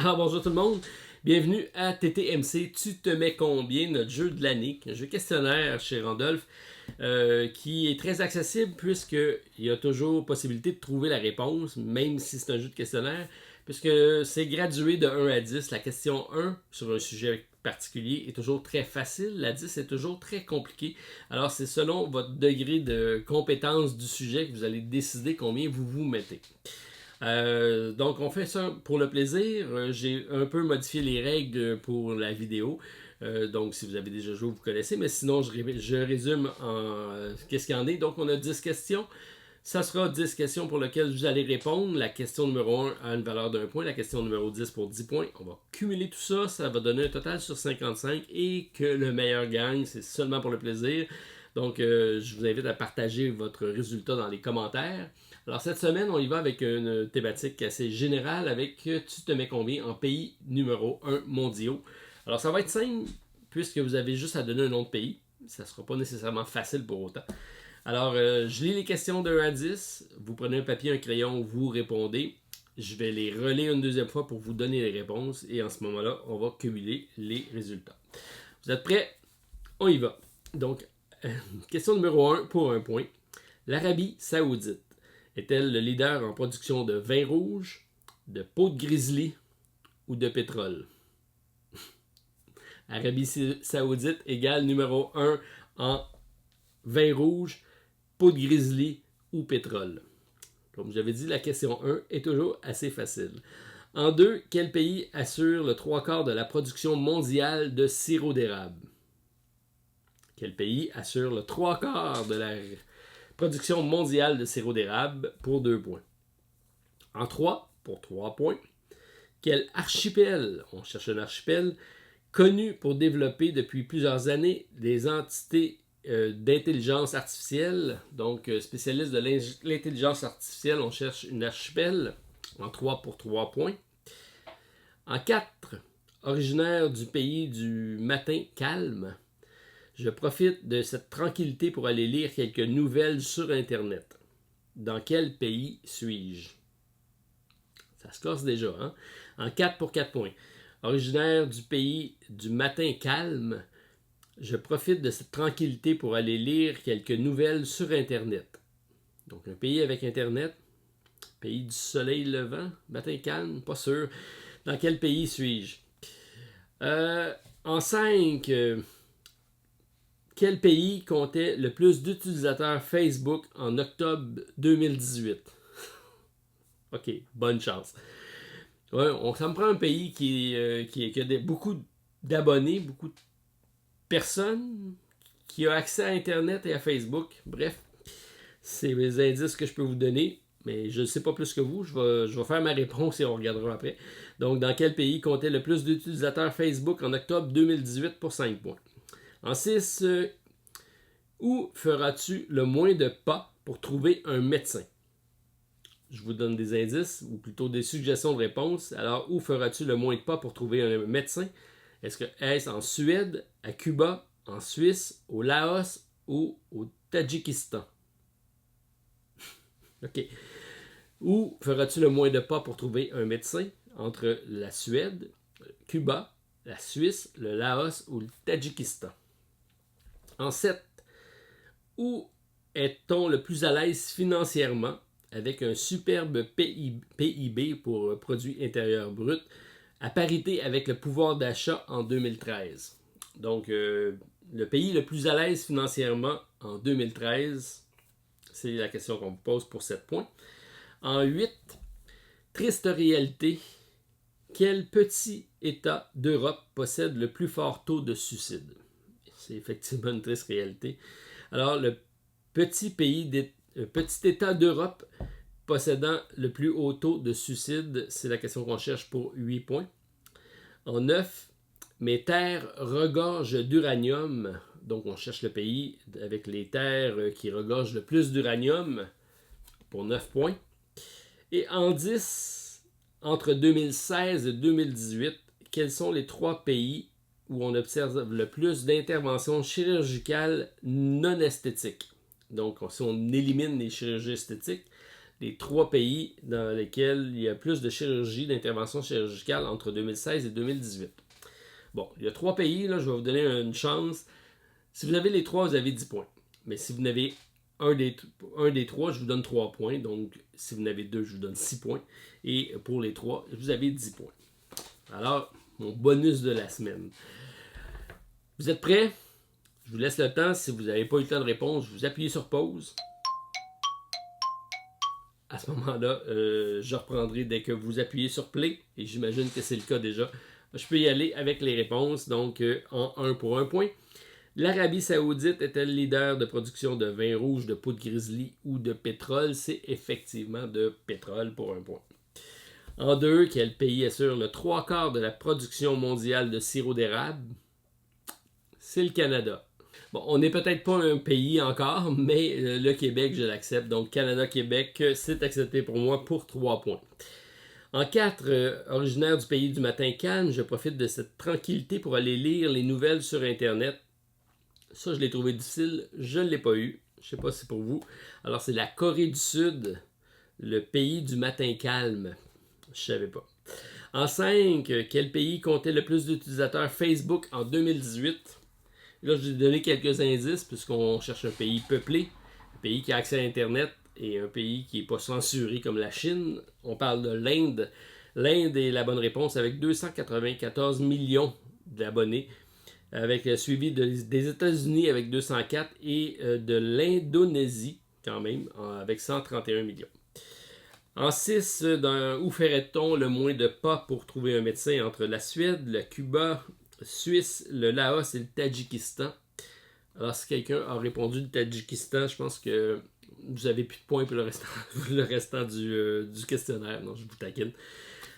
Alors bonjour tout le monde, bienvenue à TTMC, tu te mets combien, notre jeu de l'année, un jeu questionnaire chez Randolph qui est très accessible puisqu'il y a toujours possibilité de trouver la réponse, même si c'est un jeu de questionnaire, puisque c'est gradué de 1 à 10. La question 1 sur un sujet particulier est toujours très facile, la 10 est toujours très compliquée. Alors c'est selon votre degré de compétence du sujet que vous allez décider combien vous vous mettez. Donc on fait ça pour le plaisir. J'ai un peu modifié les règles pour la vidéo. Donc si vous avez déjà joué, vous connaissez. Mais sinon, je résume en qu'est-ce qu'il y en est. Donc on a 10 questions. Ça sera 10 questions pour lesquelles vous allez répondre. La question numéro 1 a une valeur d'1 point. La question numéro 10 pour 10 points. On va cumuler tout ça. Ça va donner un total sur 55. Et que le meilleur gagne. C'est seulement pour le plaisir. Donc je vous invite à partager votre résultat dans les commentaires. Alors cette semaine, on y va avec une thématique assez générale avec tu te mets combien en pays numéro 1 mondiaux. Alors ça va être simple puisque vous avez juste à donner un nom de pays. Ça ne sera pas nécessairement facile pour autant. Alors je lis les questions de 1 à 10. Vous prenez un papier, un crayon, vous répondez. Je vais les relire une deuxième fois pour vous donner les réponses et en ce moment-là, on va cumuler les résultats. Vous êtes prêts? On y va. Donc, question numéro 1 pour 1 point. L'Arabie Saoudite est-elle le leader en production de vin rouge, de peau de grizzly ou de pétrole? Arabie Saoudite égale numéro 1 en vin rouge, peau de grizzly ou pétrole. Comme j'avais dit, la question 1 est toujours assez facile. En 2, quel pays assure le 3/4 de la production mondiale de sirop d'érable? Quel pays assure le 3/4 de la production mondiale de sirop d'érable pour 2 points? En 3, pour 3 points, quel archipel, on cherche un archipel, connu pour développer depuis plusieurs années des entités d'intelligence artificielle, donc spécialiste de l'intelligence artificielle, on cherche une archipel, en 3 pour 3 points. En 4, originaire du pays du matin calme, je profite de cette tranquillité pour aller lire quelques nouvelles sur Internet. Dans quel pays suis-je? Ça se corse déjà, hein? En 4 pour 4 points. Originaire du pays du matin calme, je profite de cette tranquillité pour aller lire quelques nouvelles sur Internet. Donc un pays avec Internet, pays du soleil levant, matin calme, pas sûr. Dans quel pays suis-je? En 5, quel pays comptait le plus d'utilisateurs Facebook en octobre 2018? Ok, bonne chance. Ouais, ça me prend un pays qui a beaucoup d'abonnés, beaucoup de personnes, qui a accès à Internet et à Facebook. Bref, c'est les indices que je peux vous donner, mais je ne sais pas plus que vous. Je vais faire ma réponse et on regardera après. Donc, dans quel pays comptait le plus d'utilisateurs Facebook en octobre 2018 pour 5 points? En 6, où feras-tu le moins de pas pour trouver un médecin? Je vous donne des indices, ou plutôt des suggestions de réponse. Alors, où feras-tu le moins de pas pour trouver un médecin? Est-ce en Suède, à Cuba, en Suisse, au Laos ou au Tadjikistan? OK. Où feras-tu le moins de pas pour trouver un médecin? Entre la Suède, Cuba, la Suisse, le Laos ou le Tadjikistan? En 7, où est-on le plus à l'aise financièrement avec un superbe PIB pour produit intérieur brut à parité avec le pouvoir d'achat en 2013? Donc, le pays le plus à l'aise financièrement en 2013, c'est la question qu'on vous pose pour 7 points. En 8, triste réalité, quel petit État d'Europe possède le plus fort taux de suicide? C'est effectivement une triste réalité. Alors, le petit État d'Europe possédant le plus haut taux de suicide, c'est la question qu'on cherche pour 8 points. En 9, mes terres regorgent d'uranium. Donc, on cherche le pays avec les terres qui regorgent le plus d'uranium pour 9 points. Et en 10, entre 2016 et 2018, quels sont les 3 pays où on observe le plus d'interventions chirurgicales non esthétiques? Donc, si on élimine les chirurgies esthétiques, les 3 pays dans lesquels il y a plus de chirurgie, d'intervention chirurgicale entre 2016 et 2018. Bon, il y a 3 pays, là, je vais vous donner une chance. Si vous avez les 3, vous avez 10 points. Mais si vous n'avez un des 3, je vous donne 3 points. Donc, si vous en avez 2, je vous donne 6 points. Et pour les 3, vous avez 10 points. Alors, mon bonus de la semaine. Vous êtes prêts? Je vous laisse le temps. Si vous n'avez pas eu le temps de répondre, vous appuyez sur pause. À ce moment-là, je reprendrai dès que vous appuyez sur play. Et j'imagine que c'est le cas déjà. Je peux y aller avec les réponses. Donc, en 1 pour 1 point. L'Arabie Saoudite est-elle leader de production de vin rouge, de poudre grizzly ou de pétrole? C'est effectivement de pétrole pour 1 point. En 2, quel pays assure le 3/4 de la production mondiale de sirop d'érable? C'est le Canada. Bon, on n'est peut-être pas un pays encore, mais le Québec, je l'accepte. Donc, Canada-Québec, c'est accepté pour moi pour 3 points. En 4, originaire du pays du matin calme, je profite de cette tranquillité pour aller lire les nouvelles sur Internet. Ça, je l'ai trouvé difficile. Je ne l'ai pas eu. Je ne sais pas si c'est pour vous. Alors, c'est la Corée du Sud, le pays du matin calme. Je ne savais pas. En 5, quel pays comptait le plus d'utilisateurs Facebook en 2018? Là, je vais donner quelques indices puisqu'on cherche un pays peuplé, un pays qui a accès à Internet et un pays qui n'est pas censuré comme la Chine. On parle de l'Inde. L'Inde est la bonne réponse avec 294 millions d'abonnés, avec suivi des États-Unis avec 204 et de l'Indonésie quand même avec 131 millions. En 6, où ferait-on le moins de pas pour trouver un médecin entre la Suède, le Cuba, Suisse, le Laos et le Tadjikistan? Alors, si quelqu'un a répondu le Tadjikistan, je pense que vous avez plus de points pour le restant du questionnaire. Non, je vous taquine.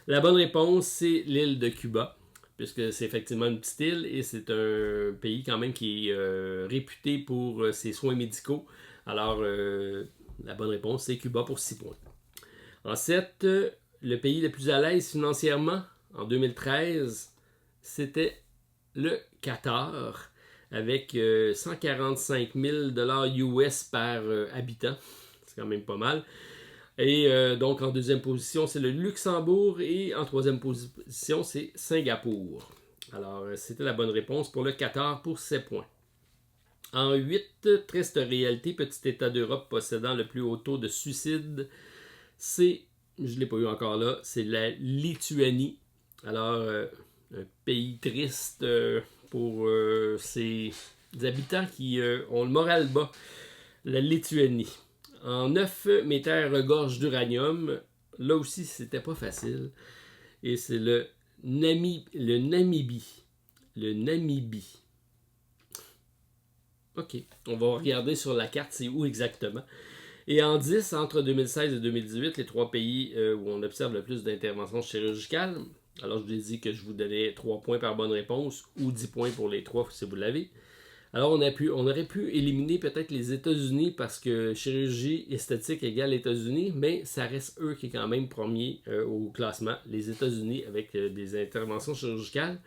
La bonne réponse, c'est l'île de Cuba, puisque c'est effectivement une petite île et c'est un pays quand même qui est réputé pour ses soins médicaux. Alors, la bonne réponse, c'est Cuba pour 6 points. En 7, le pays le plus à l'aise financièrement en 2013, c'était le Qatar, avec 145 000 $ US par habitant. C'est quand même pas mal. Et donc en deuxième position, c'est le Luxembourg et en troisième position, c'est Singapour. Alors, c'était la bonne réponse pour le Qatar pour 7 points. En 8, triste réalité, petit État d'Europe possédant le plus haut taux de suicide, c'est, je ne l'ai pas eu encore là, c'est la Lituanie. Alors, un pays triste pour ses habitants qui ont le moral bas, la Lituanie. En 9, mes terres regorgent d'uranium. Là aussi, c'était pas facile. Et c'est le Namibie. Le Namibie. OK. On va regarder sur la carte, c'est où exactement. Et en 10, entre 2016 et 2018, les 3 pays où on observe le plus d'interventions chirurgicales. Alors, je vous ai dit que je vous donnais 3 points par bonne réponse ou 10 points pour les 3 si vous l'avez. Alors, on aurait pu éliminer peut-être les États-Unis parce que chirurgie esthétique égale États-Unis, mais ça reste eux qui est quand même premier au classement, les États-Unis avec des interventions chirurgicales.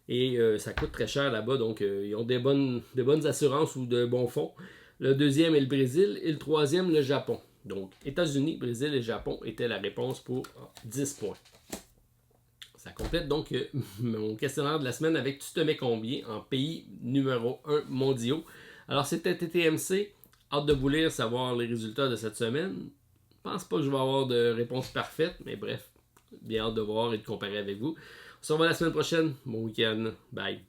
Et ça coûte très cher là-bas, donc ils ont de bonnes assurances ou de bons fonds. Le deuxième est le Brésil et le troisième, le Japon. Donc, États-Unis, Brésil et Japon étaient la réponse pour 10 points. Ça complète donc mon questionnaire de la semaine avec tu te mets combien en pays numéro 1 mondiaux. Alors, c'était TTMC. Hâte de vous lire, savoir les résultats de cette semaine. Je pense pas que je vais avoir de réponse parfaite, mais bref, bien hâte de voir et de comparer avec vous. On se revoit la semaine prochaine. Bon week-end. Bye.